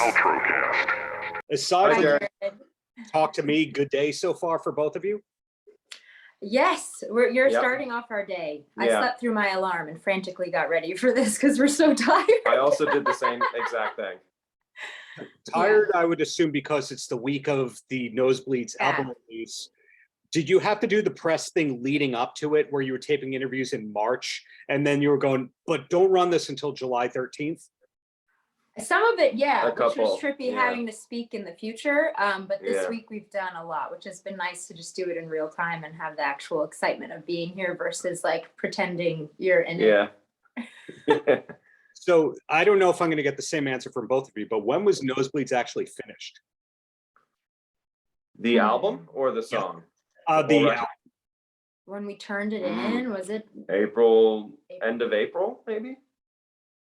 Paltrocast. Aside Hi, from Darren. talk to me, good day so far for both of you? Yes, you're Yep. starting off our day. I Yeah. slept through my alarm and frantically got ready for this because we're so tired. I also did the same exact thing. Tired, I would assume, because it's the week of the Nosebleeds Yeah. album release. Did you have to do the press thing leading up to it where you were taping interviews in March and then you were going, but don't run this until July 13th? Some of it, yeah, A which was couple, trippy yeah. having to speak in the future. But this Yeah. week we've done a lot, which has been nice to just do it in real time and have the actual excitement of being here versus like pretending you're in it. Yeah. So I don't know if I'm going to get the same answer from both of you, but when was Nosebleeds actually finished? The album or the song? The Right. When we turned it in, was it? April, end of April, maybe?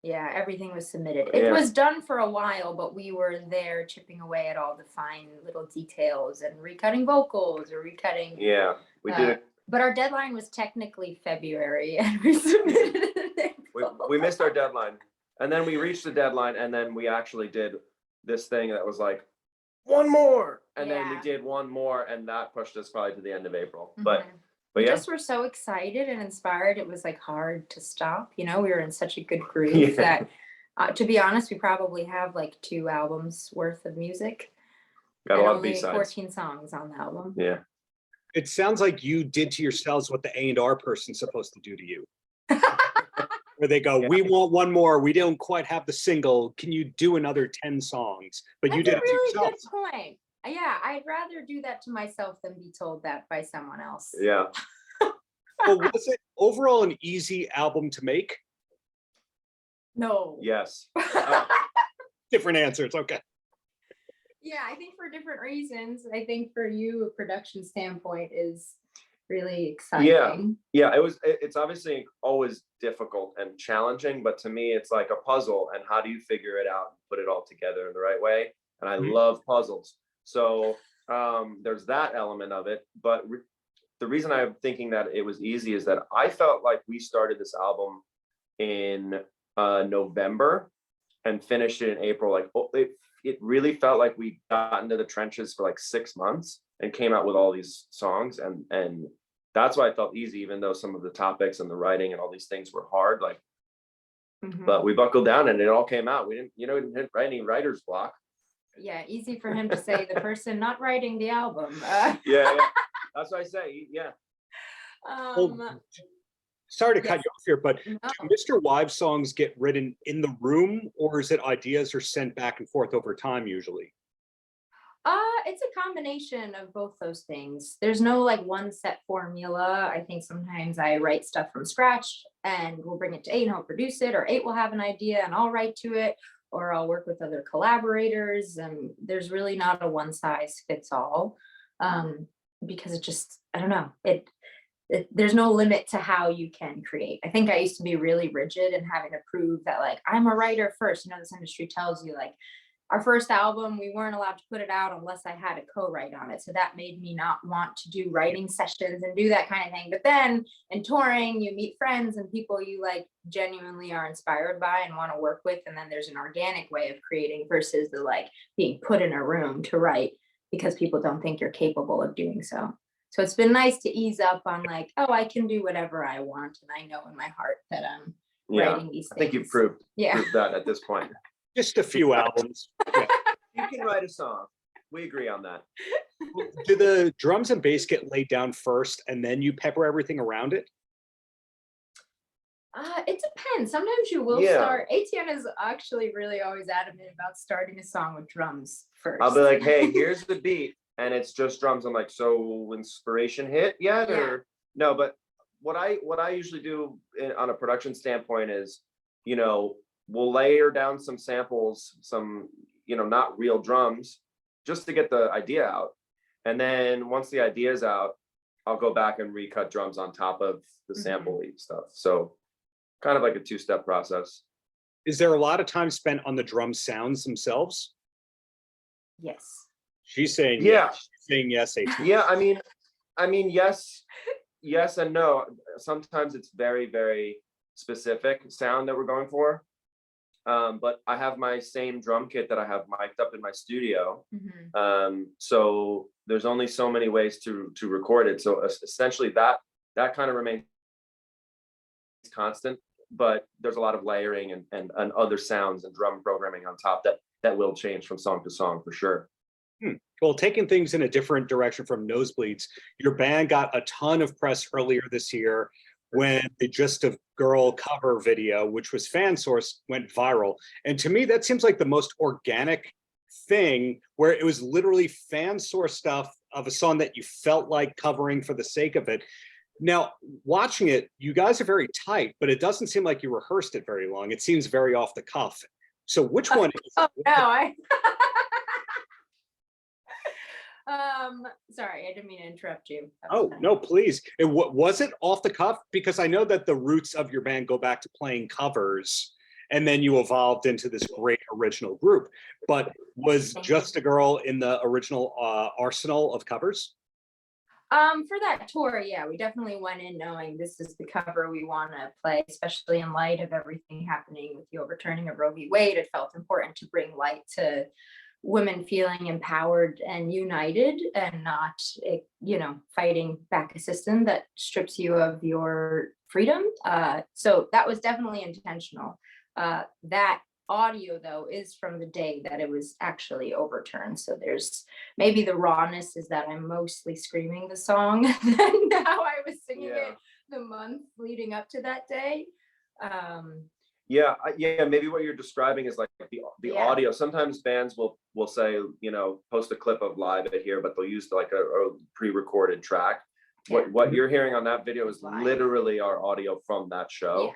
Yeah, everything was submitted. It Yeah. was done for a while, but we were there chipping away at all the fine little details and recutting vocals or recutting. Yeah, we did it. But our deadline was technically February and we submitted it in April. We missed our deadline. And then we reached the deadline and then we actually did this thing that was like, one more. And then we Yeah. did one more and that pushed us probably to the end of April. Mhm. But We yeah. just were so excited and inspired. It was like hard to stop. You know, we were in such a good groove Yeah. that, to be honest, we probably have like 2 albums worth of music. Got a and lot of only B-sides. 14 songs on the album. Yeah. It sounds like you did to yourselves what the A&R person's supposed to do to you. Where they go, we want one more. We don't quite have the single. Can you do another 10 songs? But you That's did a it to really good yourself. point. Yeah, I'd rather do that to myself than be told that by someone else. Yeah. Well, was it overall an easy album to make? No. Yes. Different answer. It's okay. Yeah, I think for different reasons. I think for you, a production standpoint is really exciting. Yeah, it's obviously always difficult and challenging, but to me it's like a puzzle, and how do you figure it out and put it all together in the right way? And I love puzzles. So there's that element of it. But the reason I'm thinking that it was easy is that I felt like we started this album in November and finished it in April. Like it really felt like we got into the trenches for like 6 months and came out with all these songs, and that's why I felt easy, even though some of the topics and the writing and all these things were hard. Like, but we buckled down and it all came out. We didn't write any writer's block. Yeah, easy for him to say, the person not writing the album. Yeah, that's what I say. Yeah. Sorry to cut you off here, but No. do MisterWives songs get written in the room, or is it ideas are sent back and forth over time usually? It's a combination of both those things. There's no like one set formula. I think sometimes I write stuff from scratch and we'll bring it to 8 and he'll produce it, or 8 will have an idea and I'll write to it, or I'll work with other collaborators. And there's really not a one size fits all, because it just, I don't know, there's no limit to how you can create. I think I used to be really rigid and having to prove that like I'm a writer first. You know, this industry tells you like our first album, we weren't allowed to put it out unless I had a co-write on it. So that made me not want to do writing sessions and do that kind of thing. But then in touring, you meet friends and people you like genuinely are inspired by and want to work with. And then there's an organic way of creating versus the like being put in a room to write because people don't think you're capable of doing so. So it's been nice to ease up on like, oh, I can do whatever I want. And I know in my heart that I'm writing these things. I think you've proved Yeah. that at this point. Just a few albums. Yeah. You can write a song. We agree on that. Do the drums and bass get laid down first and then you pepper everything around it? It depends. Sometimes you will start. Etienne is actually really always adamant about starting a song with drums first. I'll be like, hey, here's the beat, and it's just drums. I'm like, so inspiration hit yet? Or no? But what I usually do on a production standpoint is, we'll layer down some samples, some, not real drums, just to get the idea out. And then once the idea is out, I'll go back and recut drums on top of the sample-y stuff. So kind of like a 2-step process. Is there a lot of time spent on the drum sounds themselves? Yes. She's saying yes. She's saying yes, Etienne. Yeah, I mean, yes and no. Sometimes it's very, very specific sound that we're going for. but I have my same drum kit that I have mic'd up in my studio. Mhm. So there's only so many ways to record it. So essentially that kind of remains constant, but there's a lot of layering and other sounds and drum programming on top that will change from song to song for sure. Well, taking things in a different direction from Nosebleeds, your band got a ton of press earlier this year when the Just a Girl cover video, which was fan sourced, went viral. And to me, that seems like the most organic thing, where it was literally fan source stuff of a song that you felt like covering for the sake of it. Now, watching it, you guys are very tight, but it doesn't seem like you rehearsed it very long. It seems very off the cuff. So which one is Oh no, sorry, I didn't mean to interrupt you. Oh, no, please. Was it off the cuff? Because I know that the roots of your band go back to playing covers, and then you evolved into this great original group. But was Just a Girl in the original arsenal of covers? For that tour, yeah, we definitely went in knowing this is the cover we want to play, especially in light of everything happening with the overturning of Roe v. Wade. It felt important to bring light to women feeling empowered and united, and not, fighting back a system that strips you of your freedom. So that was definitely intentional. That audio, though, is from the day that it was actually overturned. So there's maybe the rawness is that I'm mostly screaming the song than how I was singing it the month leading up to that day. Yeah, maybe what you're describing is like the audio. Sometimes bands will say, post a clip of live it here, but they'll use like a pre-recorded track. What you're hearing on that video is literally our audio from that show.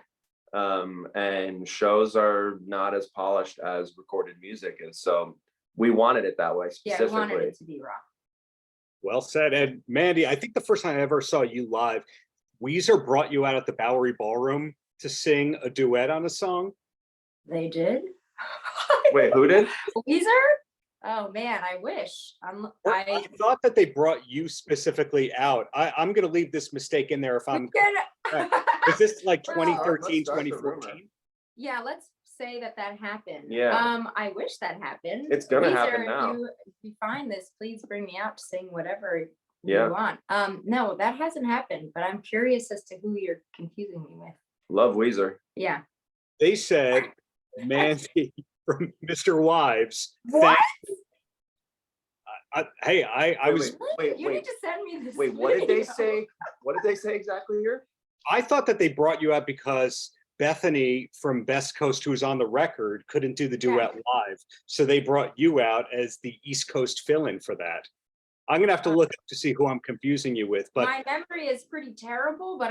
And shows are not as polished as recorded music is, so we wanted it that way specifically. Yeah, we wanted it to be raw. Well said. And Mandy, I think the first time I ever saw you live, Weezer brought you out at the Bowery Ballroom to sing a duet on a song. They did? Wait, who did? Weezer? Oh man, I wish. I thought that they brought you specifically out. I'm going to leave this mistake in there if I'm correct. Is this like 2013, 2014? Yeah, let's say that happened. Yeah. I wish that happened. It's gonna happen now. If you find this, please bring me out to sing whatever you want. No, that hasn't happened, but I'm curious as to who you're confusing me with. Love Weezer. Yeah. They said Mandy from MisterWives. What? I was. Wait, you need to send me this. Wait, what did they say? What did they say exactly here? I thought that they brought you out because Bethany from Best Coast, who's on the record, couldn't do the duet live. So they brought you out as the East Coast fill-in for that. I'm going to have to look up to see who I'm confusing you with. But my memory is pretty terrible, but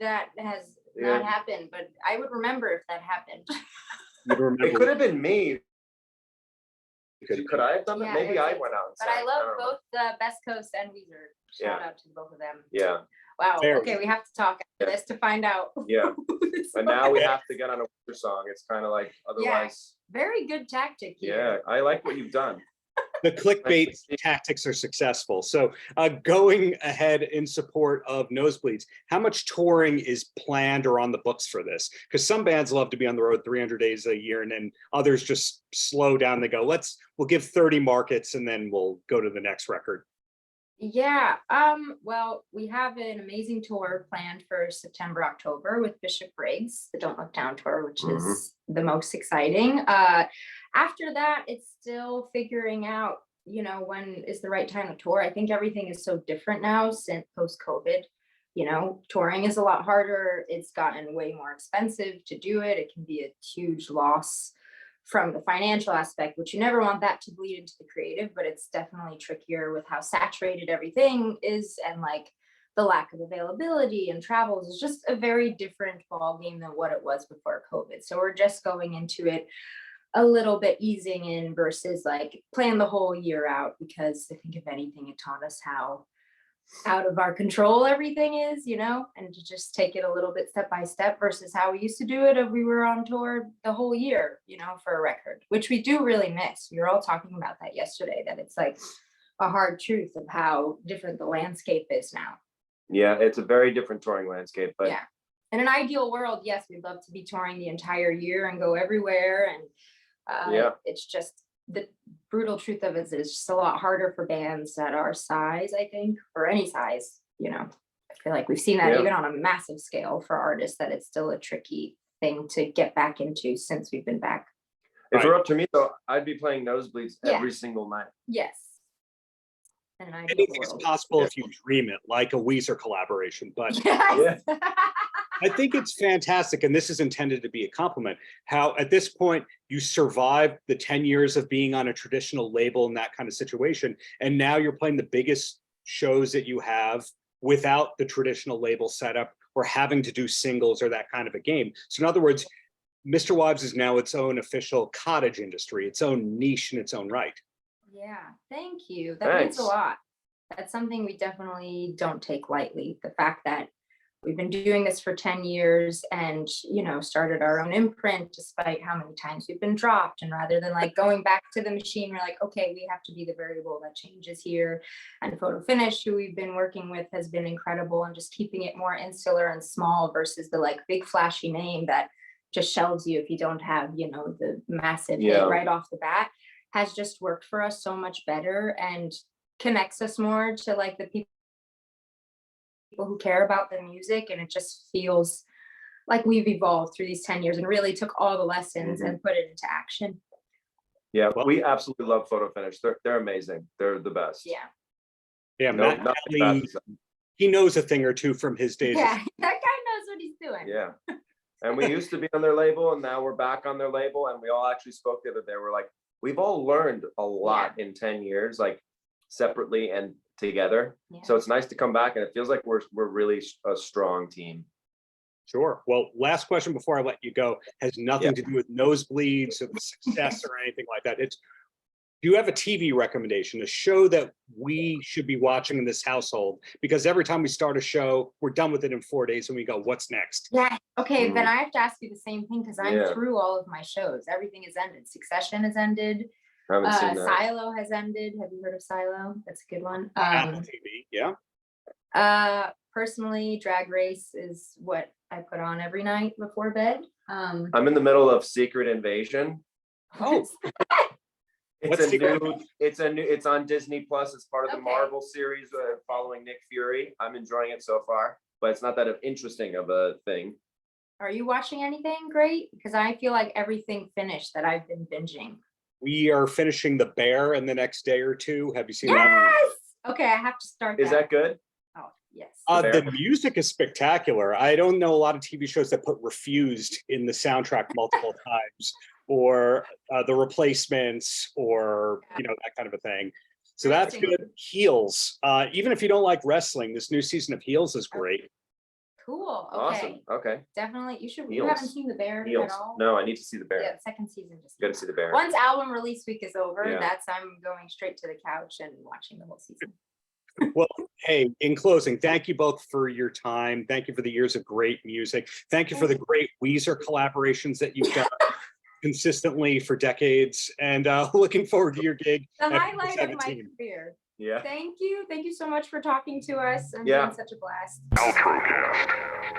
that has not happened. But I would remember if that happened. It could have been me. Could I have done that? Maybe I went out and But I love both the Best Coast and Weezer. Shout out to both of them. Yeah. Wow. Okay, we have to talk after this to find out. Yeah. And now we have to get on a Weezer song. It's kind of like otherwise. Very good tactic here. Yeah, I like what you've done. The clickbait tactics are successful. So going ahead in support of Nosebleeds, how much touring is planned or on the books for this? Because some bands love to be on the road 300 days a year, and then others just slow down. They go, we'll give 30 markets and then we'll go to the next record. Yeah. Well, we have an amazing tour planned for September, October with Bishop Briggs, the Don't Look Down tour, which is the most exciting. After that, it's still figuring out, when is the right time to tour. I think everything is so different now since post-COVID. Touring is a lot harder. It's gotten way more expensive to do it. It can be a huge loss from the financial aspect, which you never want that to bleed into the creative, but it's definitely trickier with how saturated everything is, and like the lack of availability and travels is just a very different ballgame than what it was before COVID. So we're just going into it a little bit easing in versus like plan the whole year out, because I think if anything, it taught us how out of our control everything is, and to just take it a little bit step by step versus how we used to do it if we were on tour the whole year, for a record, which we do really miss. We were all talking about that yesterday, that it's like a hard truth of how different the landscape is now. Yeah, it's a very different touring landscape, but in an ideal world, yes, we'd love to be touring the entire year and go everywhere. And it's just the brutal truth of it is it's just a lot harder for bands at our size, I think, or any size, you know. I feel like we've seen that even on a massive scale for artists, that it's still a tricky thing to get back into since we've been back. If it were up to me, though, I'd be playing Nosebleeds every single night. Yes. And Anything is possible if you dream it, like a Weezer collaboration. But yes. I think it's fantastic, and this is intended to be a compliment, how at this point you survived the 10 years of being on a traditional label in that kind of situation, and now you're playing the biggest shows that you have without the traditional label setup or having to do singles or that kind of a game. So in other words, MisterWives is now its own official cottage industry, its own niche in its own right. Yeah, thank you. That means a lot. That's something we definitely don't take lightly. The fact that we've been doing this for 10 years and, you know, started our own imprint despite how many times we've been dropped. And rather than like going back to the machine, we're like, okay, we have to be the variable that changes here. And Photo Finish, who we've been working with, has been incredible, and just keeping it more insular and small versus the like big flashy name that just shelves you if you don't have, you know, the massive hit right off the bat, has just worked for us so much better and connects us more to like the people who care about the music. And it just feels like we've evolved through these 10 years and really took all the lessons and put it into action. Yeah, we absolutely love Photo Finish. They're amazing. They're the best. Yeah. Yeah, Matt Kelly, he knows a thing or two from his days. Yeah, that guy knows what he's doing. Yeah. And we used to be on their label, and now we're back on their label. And we all actually spoke the other day. We're like, we've all learned a lot in 10 years, like separately and together. So it's nice to come back, and it feels like we're really a strong team. Sure. Well, last question before I let you go has nothing to do with Nosebleeds or the success or anything like that. It's, do you have a TV recommendation, a show that we should be watching in this household? Because every time we start a show, we're done with it in 4 days and we go, what's next? Yeah. Okay. Then I have to ask you the same thing, because I'm through all of my shows. Everything has ended. Succession has ended. I haven't seen that. Silo has ended. Have you heard of Silo? That's a good one. Apple TV, yeah. Personally, Drag Race is what I put on every night before bed. I'm in the middle of Secret Invasion. Oh. It's on Disney Plus. It's part of the Marvel series following Nick Fury. I'm enjoying it so far, but it's not that interesting of a thing. Are you watching anything great? Because I feel like everything finished that I've been binging. We are finishing The Bear in the next day or two. Have you seen that? Yes. Okay, I have to start. Is that good? Oh, yes. The music is spectacular. I don't know a lot of TV shows that put Refused in the soundtrack multiple times, or The Replacements, or you know, that kind of a thing. So that's good. Heels. Even if you don't like wrestling, this new season of Heels is great. Cool. Okay. Awesome. Okay. Definitely. You should. Heels. You haven't seen The Bear at all? No, I need to see The Bear. Yeah, the second season. Just got to see The Bear. Once album release week is over, I'm going straight to the couch and watching the whole season. Well, hey, in closing, thank you both for your time. Thank you for the years of great music. Thank you for the great Weezer collaborations that you've done consistently for decades. And looking forward to your gig. The highlight of my career. Yeah. Thank you. Thank you so much for talking to us and being such a blast. Paltrocast.